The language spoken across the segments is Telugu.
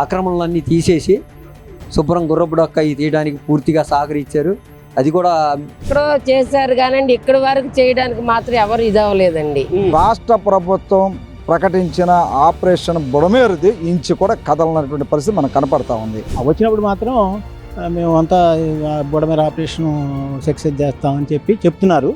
ఆక్రమణలన్నీ తీసేసి శుభ్రం గుర్రపు డొక్క తీయడానికి పూర్తిగా సహకరించారు. అది కూడా ఇక్కడ చేశారు కానండి, ఇక్కడ వరకు చేయడానికి మాత్రం ఎవరు ఇదవ్వలేదండి. రాష్ట్ర ప్రభుత్వం ప్రకటించిన ఆపరేషన్ బుడమేరుది ఇంచు కూడా కదలనటువంటి పరిస్థితి మనకు కనపడతా ఉంది. వచ్చినప్పుడు మాత్రం మేము అంతా బుడమేరు ఆపరేషన్ సక్సెస్ చేస్తామని చెప్తున్నారు.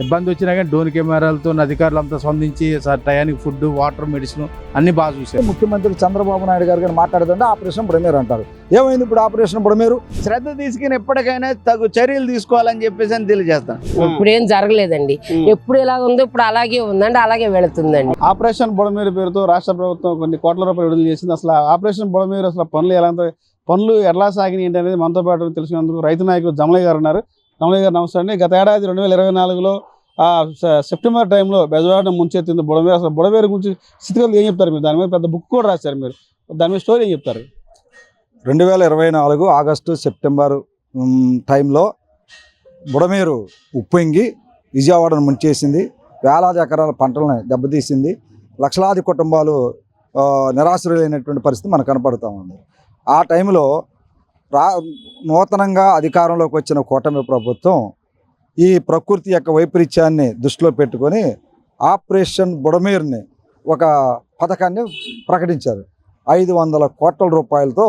ఇబ్బంది వచ్చినా కానీ డ్రోన్ కెమెరాలతో అధికారులు అంతా స్పందించి టయానికి ఫుడ్, వాటర్, మెడిసిన్ అన్ని బాగా చూశారు. ముఖ్యమంత్రి చంద్రబాబు నాయుడు గారు కానీ మాట్లాడుతుంటే ఆపరేషన్ బుడమేరు అంటారు. ఏమైంది ఇప్పుడు ఆపరేషన్ బుడమేరు? శ్రద్ధ తీసుకుని ఎప్పటికైనా తగు చర్యలు తీసుకోవాలని చెప్పేసి అని తెలియజేస్తాను. ఇప్పుడు ఏం జరగలేదండి. ఎప్పుడు ఎలా ఉందో ఇప్పుడు అలాగే ఉందండి, అలాగే వెళుతుందండి. ఆపరేషన్ బుడమేరు పేరుతో రాష్ట్ర ప్రభుత్వం కొన్ని కోట్ల రూపాయలు విడుదల చేసింది. అసలు ఆపరేషన్ బుడమేరు అసలు పనులు ఎలా సాగినాయి ఏంటి అనేది మనతో పాటు తెలుసుకున్నందుకు రైతు నాయకులు జమలయ్య గారు ఉన్నారు. జమలయ్య గారు నమస్తే అండి. గత ఏడాది 2024లో సెప్టెంబర్ టైంలో బెజవాడ ముంచెత్తింది బుడమేరు. అసలు బుడమేరు గురించి స్థితిగతులు ఏం చెప్తారు మీరు? దాని మీద పెద్ద బుక్ కూడా రాశారు మీరు. దాని మీద స్టోరీ ఏం చెప్తారు? 2024 ఆగస్టు సెప్టెంబర్ టైంలో బుడమేరు ఉప్పొంగి విజయవాడను ముంచేసింది. వేలాది ఎకరాల పంటలను దెబ్బతీసింది. లక్షలాది కుటుంబాలు నిరాశ్రయులైనటువంటి పరిస్థితి మనకు కనపడుతూ ఉంది. ఆ టైంలో నూతనంగా అధికారంలోకి వచ్చిన కూటమి ప్రభుత్వం ఈ ప్రకృతి యొక్క వైపరీత్యాన్ని దృష్టిలో పెట్టుకొని ఆపరేషన్ బుడమేరుని ఒక పథకాన్ని ప్రకటించారు. 500 కోట్ల రూపాయలతో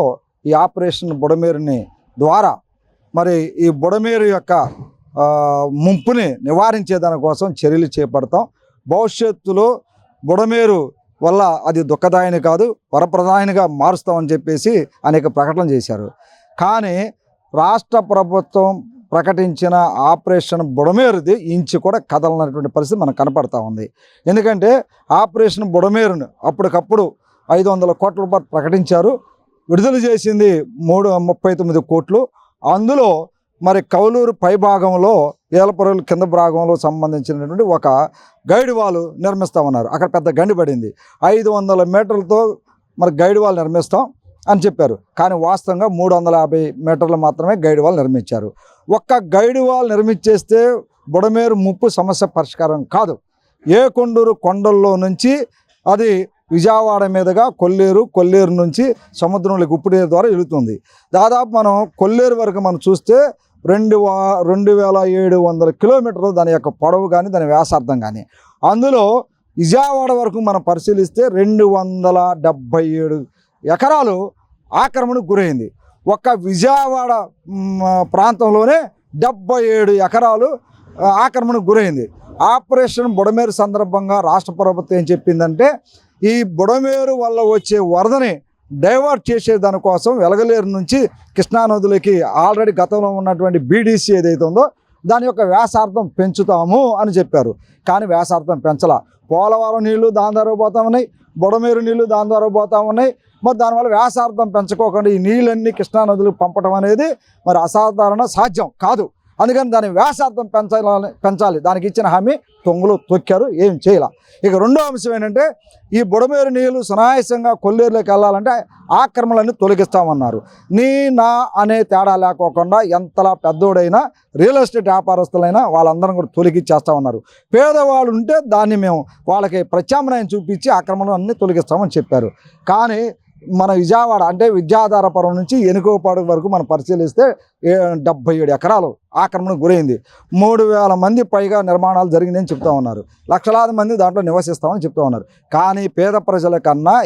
ఈ ఆపరేషన్ బుడమేరుని ద్వారా మరి ఈ బుడమేరు యొక్క ముంపుని నివారించే దానికోసం చర్యలు చేపడతాం. భవిష్యత్తులో బుడమేరు వల్ల అది దుఃఖదాయని కాదు, వరప్రదాయనిగా మారుస్తామని చెప్పేసి అనేక ప్రకటనలు చేశారు. కానీ రాష్ట్ర ప్రభుత్వం ప్రకటించిన ఆపరేషన్ బుడమేరుది ఇంచు కూడా కదలనటువంటి పరిస్థితి మనకు కనపడతా ఉంది. ఎందుకంటే ఆపరేషన్ బుడమేరును అప్పటికప్పుడు 500 కోట్ల రూపాయలు ప్రకటించారు. విడుదల చేసింది 39 కోట్లు. అందులో మరి కౌలూరు పై భాగంలో, ఏలపురలు కింద భాగంలో సంబంధించినటువంటి ఒక గైడ్ వాల్ నిర్మిస్తామన్నారు. అక్కడ పెద్ద గండి పడింది. 500 మీటర్లతో మరి గైడ్ వాల్ నిర్మిస్తాం అని చెప్పారు. కానీ వాస్తవంగా 350 మీటర్లు మాత్రమే గైడ్ వాల్ నిర్మించారు. ఒక్క గైడ్ వాల్ నిర్మించేస్తే బుడమేరు ముప్పు సమస్య పరిష్కారం కాదు. ఏకొండూరు కొండల్లో నుంచి అది విజయవాడ మీదుగా కొల్లేరు నుంచి సముద్రంలోకి ఉప్పుడేరు ద్వారా వెళుతుంది. దాదాపు మనం కొల్లేరు వరకు మనం చూస్తే 2700 కిలోమీటర్లు దాని యొక్క పొడవు కానీ దాని వ్యాసార్థం కానీ. అందులో విజయవాడ వరకు మనం పరిశీలిస్తే 277 ఎకరాలు ఆక్రమణకు గురైంది. ఒక్క విజయవాడ ప్రాంతంలోనే 77 ఎకరాలు ఆక్రమణకు గురైంది. ఆపరేషన్ బుడమేరు సందర్భంగా రాష్ట్ర ప్రభుత్వం ఏం చెప్పిందంటే, ఈ బుడమేరు వల్ల వచ్చే వరదని డైవర్ట్ చేసే దానికోసం వెలగలేరు నుంచి కృష్ణానదులకి ఆల్రెడీ గతంలో ఉన్నటువంటి బీడీసీ ఏదైతే ఉందో దాని యొక్క వ్యాసార్థం పెంచుతాము అని చెప్పారు. కానీ వ్యాసార్థం పెంచలా. పోలవరం నీళ్లు దాని ద్వారా పోతా ఉన్నాయి, బుడమేరు నీళ్లు దాని ద్వారా పోతా ఉన్నాయి. మరి దానివల్ల వ్యాసార్థం పెంచుకోకుండా ఈ నీళ్ళన్నీ కృష్ణానదులకు పంపడం అనేది మరి అసాధారణ సాధ్యం కాదు. అందుకని దాని వ్యాసార్థం పెంచాలి. దానికి ఇచ్చిన హామీ తొంగులు తొక్కారు, ఏం చేయాల. ఇక రెండో అంశం ఏంటంటే, ఈ బుడమేరు నీళ్లు సునాయాసంగా కొల్లేరులోకి వెళ్ళాలంటే ఆక్రమణలన్నీ తొలగిస్తామన్నారు. నా అనే తేడా లేకోకుండా ఎంతలా పెద్దోడైనా రియల్ ఎస్టేట్ వ్యాపారస్తులైనా వాళ్ళందరం కూడా తొలగిచ్చేస్తామన్నారు. పేదవాళ్ళు ఉంటే దాన్ని మేము వాళ్ళకి ప్రత్యామ్నాయం చూపించి ఆక్రమణలు అన్నీ తొలగిస్తామని చెప్పారు. కానీ మన విజయవాడ అంటే విద్యాధారపురం నుంచి ఎనుకోపాడు వరకు మనం పరిశీలిస్తే 77 ఎకరాలు ఆక్రమణకు గురైంది. 3000 మంది పైగా నిర్మాణాలు జరిగినాయని చెప్తా ఉన్నారు. లక్షలాది మంది దాంట్లో నివసిస్తామని చెప్తా ఉన్నారు. కానీ పేద ప్రజల కన్నా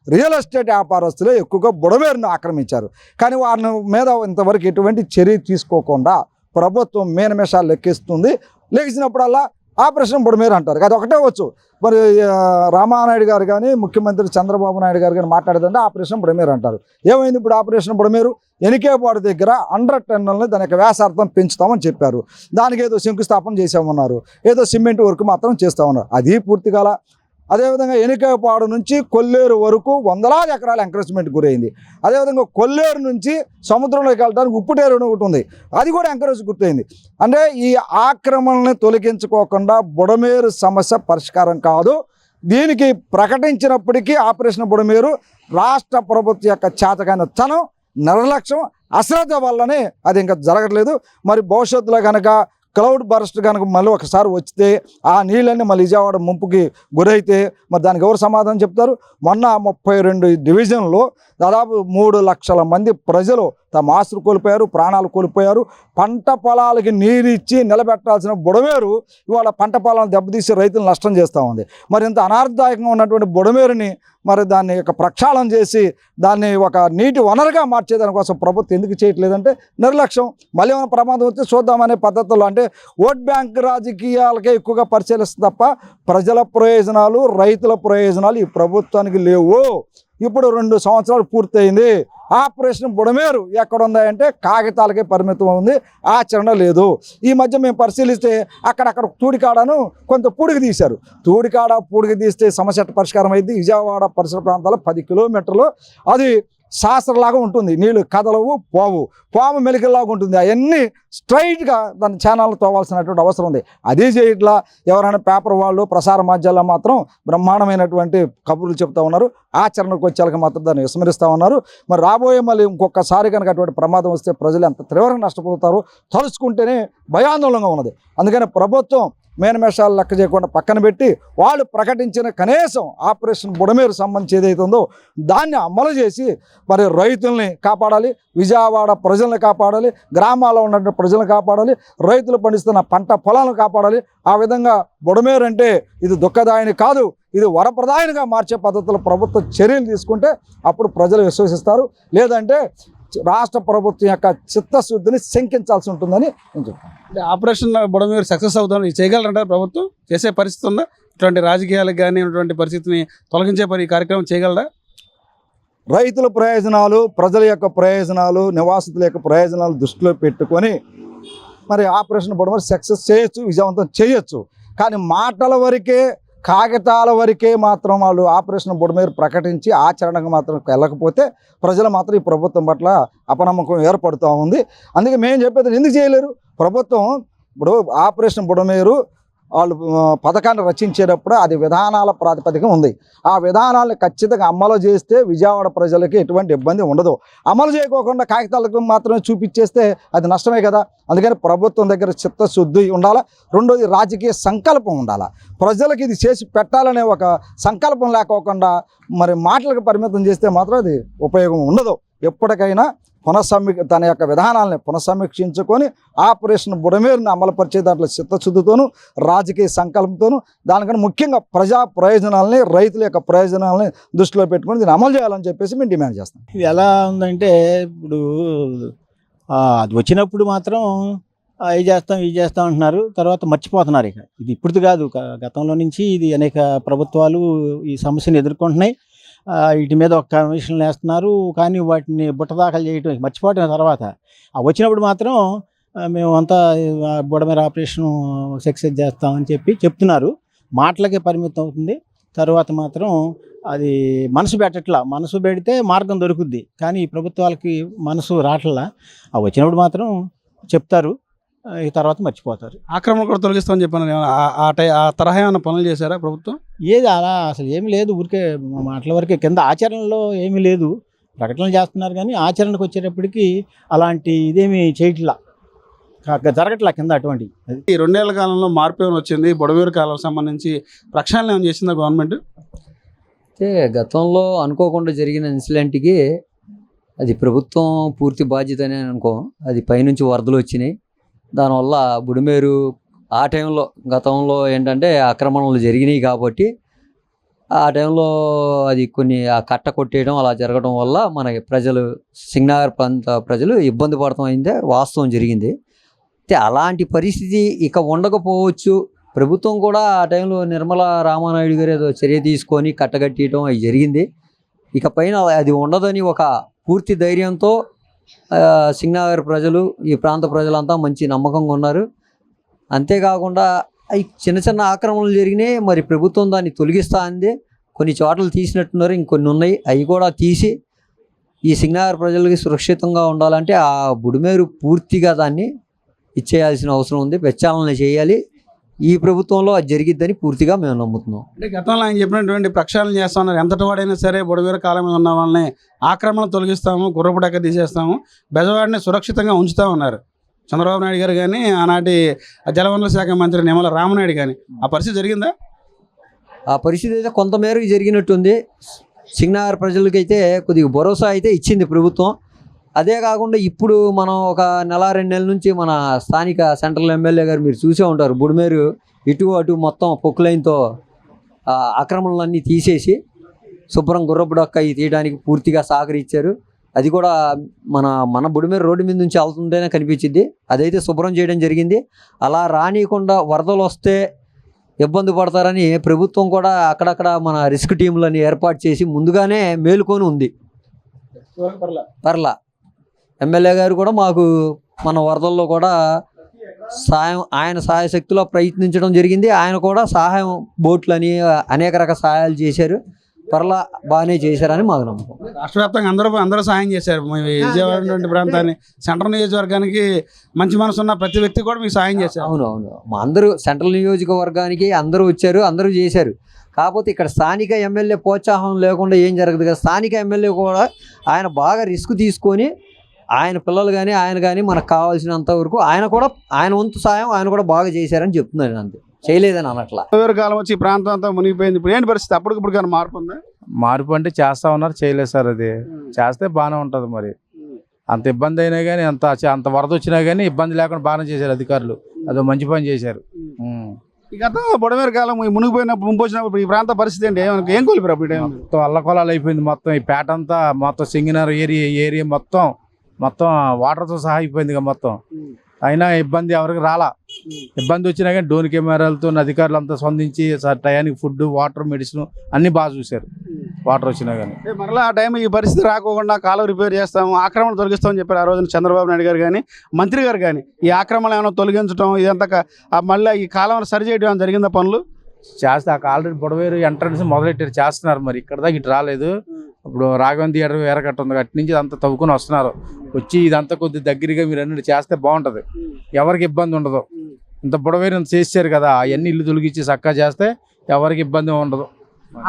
రియల్ ఎస్టేట్ వ్యాపారస్తులే ఎక్కువగా బుడమేరును ఆక్రమించారు. కానీ వారి మీద ఇంతవరకు ఎటువంటి చర్య తీసుకోకుండా ప్రభుత్వం మేనమేషాలు లెక్కిస్తుంది. లెక్కించినప్పుడల్లా ఆపరేషన్ బుడమేరు అంటారు. అది ఒకటే వచ్చు. మరి రామానాయుడు గారు కానీ ముఖ్యమంత్రి చంద్రబాబు నాయుడు గారు కానీ మాట్లాడేదంటే ఆపరేషన్ బుడమేరు అంటారు. ఏమైంది ఇప్పుడు ఆపరేషన్ బుడమేరు? ఎనికేపాడు దగ్గర 100 టన్నులని దాని యొక్క వ్యాసార్థం పెంచుతామని చెప్పారు. దానికి ఏదో శంకుస్థాపన చేసామన్నారు, ఏదో సిమెంట్ వర్క్ మాత్రం చేస్తామన్నారు. అది పూర్తి కాల. అదేవిధంగా ఎనికేపాడు నుంచి కొల్లేరు వరకు వందలాది ఎకరాల ఎంకరేజ్మెంట్ గురైంది. అదేవిధంగా కొల్లేరు నుంచి సముద్రంలోకి వెళ్ళడానికి ఉప్పుటేరు ఒకటి ఉంది, అది కూడా ఎంకరేజ్ గుర్తయింది. అంటే ఈ ఆక్రమణని తొలగించుకోకుండా బుడమేరు సమస్య పరిష్కారం కాదు. దీనికి ప్రకటించినప్పటికీ ఆపరేషన్ బుడమేరు రాష్ట్ర ప్రభుత్వం యొక్క చేతకానితనం, నిర్లక్ష్యం, అశ్రద్ధ వల్లనే అది ఇంకా జరగట్లేదు. మరి భవిష్యత్తులో కనుక క్లౌడ్ బర్స్ట్ కనుక మళ్ళీ ఒకసారి వచ్చితే ఆ నీళ్ళన్నీ మళ్ళీ విజయవాడ ముంపుకి గురైతే మరి దానికి ఎవరు సమాధానం చెప్తారు? మొన్న 32 డివిజన్లో దాదాపు 3 లక్షల మంది ప్రజలు తమ ఆస్తులు కోల్పోయారు, ప్రాణాలు కోల్పోయారు. పంట పొలాలకి నీరు ఇచ్చి నిలబెట్టాల్సిన బుడమేరు ఇవాళ పంట పొలాలను దెబ్బతీసి రైతులు నష్టం చేస్తూ ఉంది. మరి ఇంత అనార్థదాయకంగా ఉన్నటువంటి బుడమేరుని మరి దాన్ని ఒక ప్రక్షాళన చేసి దాన్ని ఒక నీటి వనరుగా మార్చేదానికోసం ప్రభుత్వం ఎందుకు చేయట్లేదంటే నిర్లక్ష్యం. మళ్ళీ ఏమైనా ప్రమాదం వస్తే చూద్దామనే పద్ధతుల్లో, అంటే ఓట్ బ్యాంక్ రాజకీయాలకే ఎక్కువగా పరిశీలిస్తుంది తప్ప ప్రజల ప్రయోజనాలు, రైతుల ప్రయోజనాలు ఈ ప్రభుత్వానికి లేవు. ఇప్పుడు 2 సంవత్సరాలు పూర్తయింది. ఆపరేషన్ బుడమేరు ఎక్కడ ఉందంటే కాగితాలకే పరిమితం ఉంది, ఆచరణ లేదు. ఈ మధ్య మేము పరిశీలిస్తే అక్కడక్కడ తూడికాడను కొంత పూడికి తీశారు. పూడికి తీస్తే సమస్య పరిష్కారం అయింది. విజయవాడ పరిసర ప్రాంతాల్లో 10 కిలోమీటర్లు అది శాస్త్రలాగా ఉంటుంది, నీళ్లు కదలవు, పాము మెలికల్లాగా ఉంటుంది. అవన్నీ స్ట్రైట్గా దాని ఛానల్ తోవాల్సినటువంటి అవసరం ఉంది. అదే చేయట్లా. ఎవరైనా పేపర్ వాళ్ళు, ప్రసార మాధ్యాల్లో మాత్రం బ్రహ్మాండమైనటువంటి కబుర్లు చెప్తా ఉన్నారు, ఆచరణకు వచ్చేళ్ళకి మాత్రం దాన్ని విస్మరిస్తూ ఉన్నారు. మరి రాబోయే మళ్ళీ ఇంకొకసారి కనుక అటువంటి ప్రమాదం వస్తే ప్రజలు ఎంత తీవ్రంగా నష్టపోతారో తలుచుకుంటేనే భయాందోళనగా ఉన్నది. అందుకని ప్రభుత్వం మేనమేషాలు లెక్క చేయకుండా పక్కన పెట్టి వాళ్ళు ప్రకటించిన కనీసం ఆపరేషన్ బుడమేరు సంబంధించి ఏదైతే ఉందో దాన్ని అమలు చేసి మరి రైతుల్ని కాపాడాలి, విజయవాడ ప్రజల్ని కాపాడాలి, గ్రామాల్లో ఉన్నటువంటి ప్రజలను కాపాడాలి, రైతులు పండిస్తున్న పంట పొలాలను కాపాడాలి. ఆ విధంగా బుడమేరు అంటే ఇది దుఃఖదాయని కాదు, ఇది వరప్రదాయనిగా మార్చే పద్ధతులు ప్రభుత్వం చర్యలు తీసుకుంటే అప్పుడు ప్రజలు విశ్వసిస్తారు. లేదంటే రాష్ట్ర ప్రభుత్వం యొక్క చిత్తశుద్ధిని శంకించాల్సి ఉంటుందని నేను చెప్తాను. అంటే ఆపరేషన్ బుడమేరు సక్సెస్ అవుతామని చేయగలరంటారు? ప్రభుత్వం చేసే పరిస్థితి ఉందా? ఇటువంటి రాజకీయాలకు కానీ ఇటువంటి పరిస్థితిని తొలగించే ఈ కార్యక్రమం చేయగలరా? రైతుల ప్రయోజనాలు, ప్రజల యొక్క ప్రయోజనాలు, నివాసితుల యొక్క ప్రయోజనాలు దృష్టిలో పెట్టుకొని మరి ఆపరేషన్ బుడమేరు సక్సెస్ చేయొచ్చు, విజయవంతం చేయొచ్చు. కానీ మాటల వరకే, కాగితాల వరకే మాత్రం వాళ్ళు ఆపరేషన్ బుడమేరు ప్రకటించి ఆచరణకు మాత్రం వెళ్ళకపోతే ప్రజలు మాత్రం ఈ ప్రభుత్వం పట్ల అపనమ్మకం ఏర్పడుతూ ఉంది. అందుకే మేము చెప్పేది ఎందుకు చేయలేరు? ప్రభుత్వం ఇప్పుడు ఆపరేషన్ బుడమేరు వాళ్ళు పథకాన్ని రచించేటప్పుడు అది విధానాల ప్రాతిపదిక ఉంది. ఆ విధానాలను ఖచ్చితంగా అమలు చేస్తే విజయవాడ ప్రజలకి ఎటువంటి ఇబ్బంది ఉండదు. అమలు చేయకోకుండా కాగితాలకు మాత్రమే చూపించేస్తే అది నష్టమే కదా. అందుకని ప్రభుత్వం దగ్గర చిత్తశుద్ధి ఉండాలా. రెండోది రాజకీయ సంకల్పం ఉండాలా. ప్రజలకు ఇది చేసి పెట్టాలనే ఒక సంకల్పం లేకోకుండా మరి మాటలకు పరిమితం చేస్తే మాత్రం అది ఉపయోగం ఉండదు. ఎప్పటికైనా తన యొక్క విధానాలని పునఃసమీక్షించుకొని ఆపరేషన్ బుడమేరుని అమలుపరిచే దాంట్లో చిత్తశుద్ధితోనూ రాజకీయ సంకల్పంతోనూ దానికన్నా ముఖ్యంగా ప్రజా ప్రయోజనాలని, రైతుల యొక్క ప్రయోజనాలని దృష్టిలో పెట్టుకొని దీన్ని అమలు చేయాలని చెప్పేసి మేము డిమాండ్ చేస్తాం. ఇది ఎలా ఉందంటే ఇప్పుడు అది వచ్చినప్పుడు మాత్రం ఇది చేస్తాం అంటున్నారు, తర్వాత మర్చిపోతున్నారు. ఇక ఇది ఇప్పుడు కాదు, గతంలో నుంచి ఇది అనేక ప్రభుత్వాలు ఈ సమస్యను ఎదుర్కొంటున్నాయి. వీటి మీద ఒక కమిషన్లు వేస్తున్నారు, కానీ వాటిని బుట్టదాఖలు చేయటం మర్చిపోవటం. తర్వాత వచ్చినప్పుడు మాత్రం మేము అంతా బుడమేరు ఆపరేషన్ సక్సెస్ చేస్తామని చెప్తున్నారు. మాటలకే పరిమితం అవుతుంది. తర్వాత మాత్రం అది మనసు పెట్టట్లా. మనసు పెడితే మార్గం దొరుకుద్ది, కానీ ఈ ప్రభుత్వాలకి మనసు రావట్లా. వచ్చినప్పుడు మాత్రం చెప్తారు, ఈ తర్వాత మర్చిపోతారు. ఆక్రమణ కూడా తొలగిస్తామని చెప్పాను. ఆ తరహా ఏమైనా పనులు చేశారా ప్రభుత్వం? ఏది అలా అసలు ఏమీ లేదు, ఊరికే మాటల వరకే. కింద ఆచరణలో ఏమీ లేదు, ప్రకటనలు చేస్తున్నారు కానీ ఆచరణకు వచ్చేటప్పటికి అలాంటి ఇదేమీ చేయట్లా, జరగట్లా కింద అటువంటి. ఈ 2 ఏళ్ల కాలంలో మార్పు ఏమైనా వచ్చింది? బుడమేరు కాలం సంబంధించి ప్రక్షాళన ఏమైనా చేసిందా గవర్నమెంట్? అయితే గతంలో అనుకోకుండా జరిగిన ఇన్సిడెంట్కి అది ప్రభుత్వం పూర్తి బాధ్యత అని అనుకో. అది పైనుంచి వరదలు వచ్చినాయి, దానివల్ల బుడమేరు ఆ టైంలో గతంలో ఏంటంటే ఆక్రమణలు జరిగినాయి కాబట్టి ఆ టైంలో అది కొన్ని ఆ కట్ట కొట్టేయడం అలా జరగడం వల్ల మనకి ప్రజలు, సింగనగర్ ప్రాంత ప్రజలు ఇబ్బంది పడటం అయిందే వాస్తవం జరిగింది. అయితే అలాంటి పరిస్థితి ఇక ఉండకపోవచ్చు. ప్రభుత్వం కూడా ఆ టైంలో నిర్మలా రామానాయుడు గారు ఏదో చర్య తీసుకొని కట్టగట్టేయడం అది జరిగింది. ఇక పైన అది ఉండదని ఒక పూర్తి ధైర్యంతో సింగనగర్ ప్రజలు, ఈ ప్రాంత ప్రజలంతా మంచి నమ్మకంగా ఉన్నారు. అంతేకాకుండా అవి చిన్న ఆక్రమణలు జరిగినాయి, మరి ప్రభుత్వం దాన్ని తొలగిస్తా అంది. కొన్ని చోట్ల తీసినట్టున్నారు, ఇంకొన్ని ఉన్నాయి, అవి కూడా తీసి ఈ సింగనగర్ ప్రజలకి సురక్షితంగా ఉండాలంటే ఆ బుడమేరు పూర్తిగా దాన్ని ఇచ్చేయాల్సిన అవసరం ఉంది, ప్రక్షాళన చేయాలి. ఈ ప్రభుత్వంలో అది జరిగిద్దని పూర్తిగా మేము నమ్ముతున్నాం. అంటే గతంలో ఆయన చెప్పినటువంటి ప్రక్షాళన చేస్తామన్నారు. ఎంతటి వాడైనా సరే బుడమేరు కాలం మీద ఉన్న వాళ్ళని ఆక్రమణ తొలగిస్తాము, గుర్రపు డెక్క తీసేస్తాము, బెజవాడిని సురక్షితంగా ఉంచుతామన్నారు. చంద్రబాబు నాయుడు గారు కానీ ఆనాటి జలవనరుల శాఖ మంత్రి నిమ్మల రామనాయుడు కానీ ఆ పరిస్థితి జరిగిందా? ఆ పరిస్థితి అయితే కొంతమేరకు జరిగినట్టుంది. సింగనగర్ ప్రజలకైతే కొద్దిగా భరోసా అయితే ఇచ్చింది ప్రభుత్వం. అదే కాకుండా ఇప్పుడు మనం ఒక నెల 2 నెలల నుంచి మన స్థానిక సెంట్రల్ ఎమ్మెల్యే గారు మీరు చూసే ఉంటారు, బుడిమేరు ఇటు అటు మొత్తం పొక్కులైన్తో ఆక్రమణలన్నీ తీసేసి శుభ్రం గుర్రపు డొక్క తీయడానికి పూర్తిగా సహకరించారు. అది కూడా మన బుడిమేరు రోడ్డు మీద నుంచి వెళ్తుంటేనే కనిపించింది. అదైతే శుభ్రం చేయడం జరిగింది. అలా రానియకుండా వరదలు వస్తే ఇబ్బంది పడతారని ప్రభుత్వం కూడా అక్కడక్కడ మన రిస్క్ టీంలని ఏర్పాటు చేసి ముందుగానే మేలుకొని ఉంది. పర్లా ఎమ్మెల్యే గారు కూడా మాకు మన వరదల్లో కూడా ఆయన సహాయశక్తిలో ప్రయత్నించడం జరిగింది. ఆయన కూడా సహాయం బోట్లని అనేక రకాల సహాయాలు చేశారు. పర్లా బాగానే చేశారని మాకు నమ్మకం. రాష్ట్ర వ్యాప్తంగా అందరూ సహాయం చేశారు. విజయవాడ ప్రాంతాన్ని సెంట్రల్ నియోజకవర్గానికి మంచి మనసు ఉన్న ప్రతి వ్యక్తి కూడా మీకు సహాయం చేశారు. అవును మా అందరూ సెంట్రల్ నియోజకవర్గానికి అందరూ వచ్చారు, అందరూ చేశారు. కాకపోతే ఇక్కడ స్థానిక ఎమ్మెల్యే ప్రోత్సాహం లేకుండా ఏం జరగదు కదా. స్థానిక ఎమ్మెల్యే కూడా ఆయన బాగా రిస్క్ తీసుకొని ఆయన పిల్లలు కానీ ఆయన కానీ మనకు కావాల్సినంత వరకు ఆయన వంతు సాయం ఆయన కూడా బాగా చేశారని చెప్తున్నాను. అంతే, చేయలేదని అనట్లా. కాలం వచ్చి ఈ ప్రాంతం అంతా మునిగిపోయింది. ఇప్పుడు ఏంటి పరిస్థితి? అప్పటికప్పుడు కానీ మార్పు ఉందా? మార్పు అంటే చేస్తా ఉన్నారు, చేయలేదు సార్. అది చేస్తే బాగానే ఉంటుంది. మరి అంత ఇబ్బంది అయినా కానీ అంత వరద వచ్చినా కానీ ఇబ్బంది లేకుండా బాగానే చేశారు అధికారులు. అదో మంచి పని చేశారు. ఈ గత బుడమేరు కాలం మునిగిపోయినప్పుడు ముంపు వచ్చినప్పుడు ఈ ప్రాంత పరిస్థితి ఏంటి? ఏం కోల్పోయారు అప్పుడు? మొత్తం అల్లకొలాలు అయిపోయింది. మొత్తం ఈ పేట అంతా మొత్తం సింగనగర్ ఏరియా మొత్తం వాటర్తో సహా అయిపోయింది ఇక మొత్తం. అయినా ఇబ్బంది ఎవరికి రాలా. ఇబ్బంది వచ్చినా కానీ డ్రోన్ కెమెరాలతో అధికారులు అంతా స్పందించి టయానికి ఫుడ్, వాటర్, మెడిసిన్ అన్ని బాగా చూశారు. వాటర్ వచ్చినా కానీ మరలా ఆ టైం ఈ పరిస్థితి రాకుండా కాలువ రిపేర్ చేస్తాము, ఆక్రమణ తొలగిస్తామని చెప్పారు ఆ రోజున చంద్రబాబు నాయుడు గారు కానీ మంత్రి గారు కానీ. ఈ ఆక్రమణ ఏమైనా తొలగించడం ఇదంతా మళ్ళీ ఈ కాలువను సరి చేయడం జరిగిందా పనులు? చేస్తే ఆల్రెడీ బుడవేరు ఎంట్రన్స్ మొదలెట్టారు, చేస్తున్నారు. మరి ఇక్కడ దాకా ఇటు రాలేదు. ఇప్పుడు రాఘవన్ థియేటర్ వేరకట్ట ఉంది, అటు నుంచి ఇదంతా తవ్వుకొని వస్తున్నారు. వచ్చి ఇదంతా కొద్ది దగ్గరగా మీరు అన్ని చేస్తే బాగుంటుంది, ఎవరికి ఇబ్బంది ఉండదు. ఇంత బుడవేరు ఇంత చేశారు కదా, అవన్నీ ఇల్లు తొలగించి చక్కగా చేస్తే ఎవరికి ఇబ్బంది ఉండదు.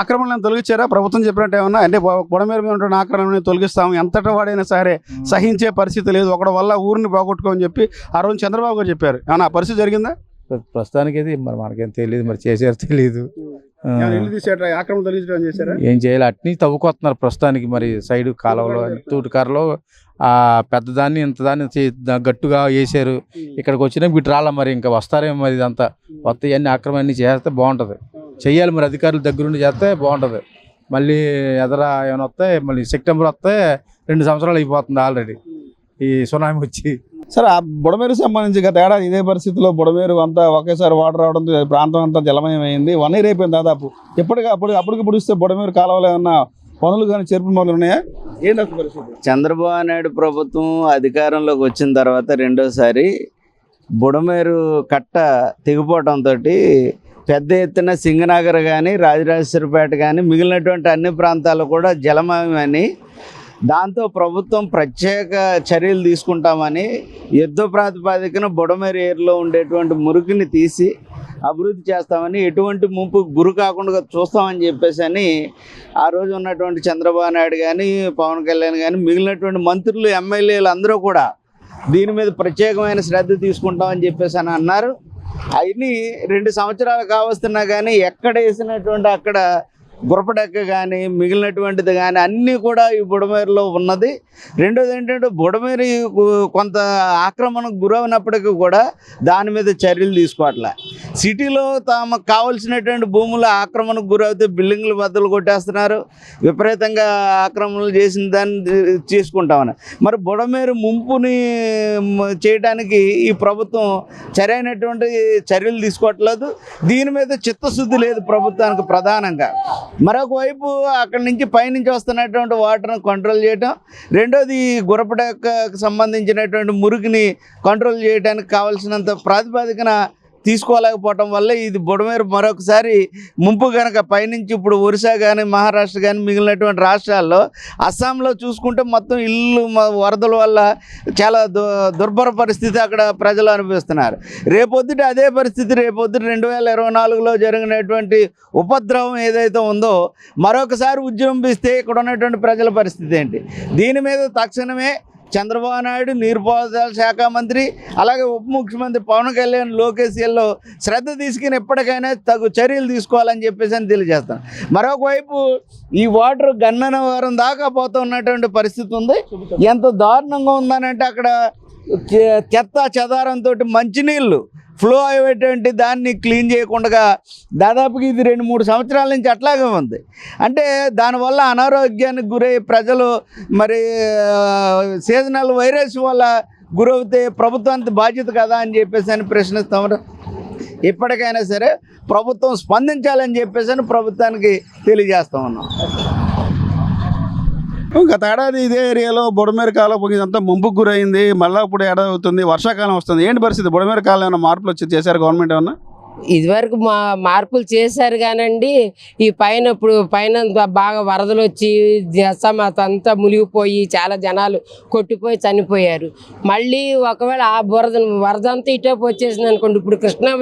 ఆక్రమణలను తొలగించారా ప్రభుత్వం చెప్పినట్టు ఏమన్నా? అంటే బుడమేరు మీద ఉంటున్న ఆక్రమణని తొలగిస్తాము, ఎంతటి వాడైనా సరే సహించే పరిస్థితి లేదు, ఒకటి వల్ల ఊరిని పోగొట్టుకోమని చెప్పి ఆ రోజు చంద్రబాబు గారు చెప్పారు. ఏమన్నా ఆ పరిస్థితి జరిగిందా? ప్రస్తుతానికి అయితే మరి మనకేం తెలియదు, మరి చేసారు తెలియదు. ఏం చేయాలి, అట్నీ తవ్వుకొస్తున్నారు ప్రస్తుతానికి. మరి సైడ్ కాలువలో తూటుకారలో పెద్దదాన్ని ఇంతదాన్ని గట్టుగా వేసారు. ఇక్కడికి వచ్చినా ఇటు రాలా, మరి ఇంకా వస్తారేమో. మరి ఇదంతా కొత్త ఇవన్నీ ఆక్రమణ చేస్తే బాగుంటుంది. చెయ్యాలి మరి అధికారుల దగ్గరుండి చేస్తే బాగుంటుంది. మళ్ళీ ఎదరా ఏమైనా వస్తే మళ్ళీ సెప్టెంబర్ వస్తే 2 సంవత్సరాలు అయిపోతుంది ఆల్రెడీ ఈ సునామీ వచ్చి. సరే, ఆ బుడమేరు సంబంధించి గత ఏడాది ఇదే పరిస్థితిలో బుడమేరు అంతా ఒకేసారి వాటర్ రావడంతో ప్రాంతం అంతా జలమయమైంది. 1 year అయిపోయింది దాదాపు. అప్పటికి ఇస్తే బుడమేరు కాలువలో ఏమన్నా పనులు కానీ చెరుపు మొదలు ఉన్నాయా? ఏంటి పరిస్థితి? చంద్రబాబు నాయుడు ప్రభుత్వం అధికారంలోకి వచ్చిన తర్వాత రెండోసారి బుడమేరు కట్ట తెగిపోవడంతో పెద్ద ఎత్తున సింగనగర్ కానీ రాజరాజేశ్వరపేట కానీ మిగిలినటువంటి అన్ని ప్రాంతాలు కూడా జలమయమని, దాంతో ప్రభుత్వం ప్రత్యేక చర్యలు తీసుకుంటామని యుద్ధ ప్రాతిపదికన బుడమేరు ఏరియాలో ఉండేటువంటి మురికిని తీసి అభివృద్ధి చేస్తామని, ఎటువంటి ముంపు గురి కాకుండా చూస్తామని చెప్పేసి అని ఆ రోజు ఉన్నటువంటి చంద్రబాబు నాయుడు కానీ పవన్ కళ్యాణ్ కానీ మిగిలినటువంటి మంత్రులు, ఎమ్మెల్యేలు అందరూ కూడా దీని మీద ప్రత్యేకమైన శ్రద్ధ తీసుకుంటామని చెప్పేసి అని అన్నారు. అవన్నీ 2 సంవత్సరాలు కావస్తున్నా కానీ ఎక్కడ వేసినటువంటి అక్కడ గురపడెక్క కానీ మిగిలినటువంటిది కానీ అన్నీ కూడా ఈ బుడమేరులో ఉన్నది. రెండోది ఏంటంటే బుడమేరు కొంత ఆక్రమణకు గురవునప్పటికీ కూడా దాని మీద చర్యలు తీసుకోవట్లే. సిటీలో తమకు కావాల్సినటువంటి భూములు ఆక్రమణకు గురవుతే బిల్డింగ్లు బద్దలు కొట్టేస్తున్నారు, విపరీతంగా ఆక్రమణలు చేసిన దాన్ని తీసుకుంటామని. మరి బుడమేరు ముంపుని చేయడానికి ఈ ప్రభుత్వం సరైనటువంటి చర్యలు తీసుకోవట్లేదు. దీని మీద చిత్తశుద్ధి లేదు ప్రభుత్వానికి ప్రధానంగా. మరొక వైపు అక్కడి నుంచి పైనుంచి వస్తున్నటువంటి వాటర్ను కంట్రోల్ చేయటం, రెండోది గురపడకు సంబంధించినటువంటి మురికిని కంట్రోల్ చేయడానికి కావాల్సినంత ప్రాతిపదికన తీసుకోలేకపోవటం వల్ల ఇది బుడమేరు మరొకసారి ముంపు కనుక పైనుంచి ఇప్పుడు ఒరిస్సా కానీ మహారాష్ట్ర కానీ మిగిలినటువంటి రాష్ట్రాల్లో, అస్సాంలో చూసుకుంటే మొత్తం ఇల్లు వరదల వల్ల చాలా దుర్భర పరిస్థితి అక్కడ ప్రజలు అనుభవిస్తున్నారు. రేపొద్దుట అదే పరిస్థితి రేపొద్దుట 2024లో జరిగినటువంటి ఉపద్రవం ఏదైతే ఉందో మరొకసారి ఉద్యమిస్తే ఇక్కడ ఉన్నటువంటి ప్రజల పరిస్థితి ఏంటి? దీని మీద తక్షణమే చంద్రబాబు నాయుడు, నీటిపారుదల శాఖ మంత్రి, అలాగే ఉప ముఖ్యమంత్రి పవన్ కళ్యాణ్, లోకేష్ వీళ్ళు శ్రద్ధ తీసుకుని ఎప్పటికైనా తగు చర్యలు తీసుకోవాలని చెప్పేసి అని తెలియజేస్తాను. మరొకవైపు ఈ వాటర్ గన్నవరం దాకా పోతున్నటువంటి పరిస్థితి ఉంది. ఎంత దారుణంగా ఉందనంటే అక్కడ చెత్త చెదారంతో మంచినీళ్ళు ఫ్లో అయ్యేటువంటి దాన్ని క్లీన్ చేయకుండా దాదాపుగా ఇది 2-3 సంవత్సరాల నుంచి అట్లాగే ఉంది. అంటే దానివల్ల అనారోగ్యానికి గురై ప్రజలు మరి సీజనల్ వైరస్ వల్ల గురవుతే ప్రభుత్వానికి బాధ్యత కదా అని చెప్పేసి అని ప్రశ్నిస్తాము. ఇప్పటికైనా సరే ప్రభుత్వం స్పందించాలని చెప్పేసి అని ప్రభుత్వానికి తెలియజేస్తా ఉన్నాం. గత ఏడాది ఇదే ఏరియాలో బుడమేరు కాలం ఇదంతా ముంపుకు గురైంది. మళ్ళీ ఇప్పుడు ఏడాది అవుతుంది, వర్షాకాలం వస్తుంది. ఏంటి పరిస్థితి? బుడమేరు కాలం ఏమైనా మార్పులు వచ్చి చేశారు గవర్నమెంట్ ఏమన్నా? ఇదివరకు మార్పులు చేశారు కానండి, ఈ పైన ఇప్పుడు పైన బాగా వరదలు వచ్చి అంతా మునిగిపోయి చాలా జనాలు కొట్టిపోయి చనిపోయారు. మళ్ళీ ఒకవేళ ఆ వరద అంతా ఇటువైపు వచ్చేసింది అనుకోండి, ఇప్పుడు కృష్ణా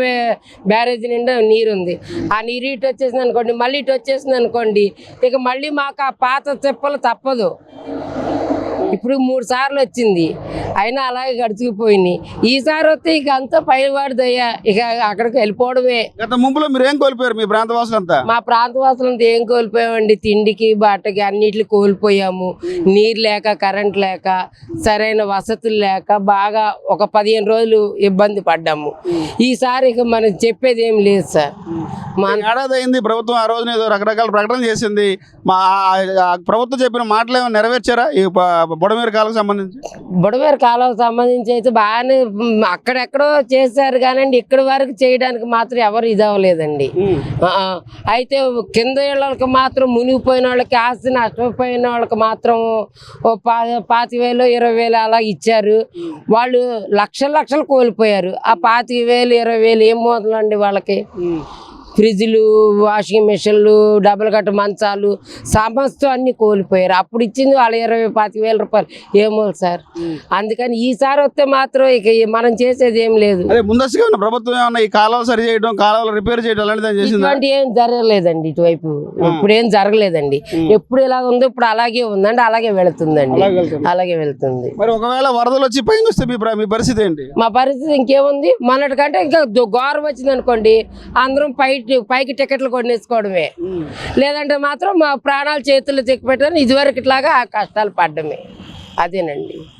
బ్యారేజ్ నిండా నీరు ఉంది, ఆ నీరు ఇటు వచ్చేసింది అనుకోండి, మళ్ళీ ఇటు వచ్చేసింది అనుకోండి, ఇక మళ్ళీ మాకు ఆ పాత చెప్పలు తప్పదు. ఇప్పుడు 3 సార్లు వచ్చింది, అయినా అలాగే గడుచుకుపోయింది. ఈసారి వస్తే ఇక అంతా పైవాడిదయ్యా, ఇక అక్కడికి వెళ్ళిపోవడమే. గత ముంపులో మీరు ఏం కోల్పోయారు మీ ప్రాంతవాసులంతా? మా ప్రాంతవాసులంతా ఏం కోల్పోయామండి? తిండికి బట్టకి అన్నిటికి కోల్పోయాము. నీరు లేక, కరెంట్ లేక, సరైన వసతులు లేక బాగా ఒక 15 రోజులు ఇబ్బంది పడ్డాము. ఈసారి ఇక మనం చెప్పేది ఏం లేదు సార్. ఏడాది అయింది, ప్రభుత్వం ఆ రోజున ఏదో రకరకాల ప్రకటనలు చేసింది. మా ప్రభుత్వం చెప్పిన మాటలు ఏమైనా నెరవేర్చారా ఈ బుడమేరు కాలకు సంబంధించి? బుడమేరు కాలువకు సంబంధించి అయితే బాగానే అక్కడెక్కడో చేశారు కానండి, ఇక్కడి వరకు చేయడానికి మాత్రం ఎవరు ఇదవ్వలేదండి. అయితే కింద వాళ్ళకి మాత్రం, మునిగిపోయిన వాళ్ళకి, ఆస్తి నష్టపోయిన వాళ్ళకి మాత్రం 25,000 20,000 అలా ఇచ్చారు. వాళ్ళు లక్షలు కోల్పోయారు. ఆ 25,000 20,000 ఏం మోదలండి వాళ్ళకి? ఫ్రిడ్జ్లు, వాషింగ్ మిషన్లు, డబుల్ కట్ట మంచాలు, సమస్తం అన్ని కోల్పోయారు. అప్పుడు ఇచ్చింది వాళ్ళు 20,000-25,000 రూపాయలు. ఏమో సార్. అందుకని ఈసారి వస్తే మాత్రం ఇక మనం చేసేది ఏం లేదు. అదే ముందస్తుగా ఉన్న ప్రభుత్వం ఏమన్నా ఈ కాలువలు సరి చేయడం, కాలువలు రిపేర్ చేయడం అలాంటిది చేసింది? ఇటువంటి ఏం జరగలేదండి ఇటువైపు. ఇప్పుడు ఏం జరగలేదండి. ఎప్పుడు ఇలా ఉందో ఇప్పుడు అలాగే ఉందండి, అలాగే వెళుతుందండి, అలాగే వెళ్తుంది. మరి ఒకవేళ వరదలు వచ్చి పైన వస్తే మీ పరిస్థితి ఏంటి? మా పరిస్థితి ఇంకేముంది, మొన్నటికంటే ఇంకా ఘోరం వచ్చింది అనుకోండి, అందరం పైకి టికెట్లు కొనేసుకోవడమే. లేదంటే మాత్రం మా ప్రాణాలు చేతుల్లో చెక్కి పెట్టాలని ఇదివరకు ఇట్లాగా కష్టాలు పడ్డమే. అదేనండి.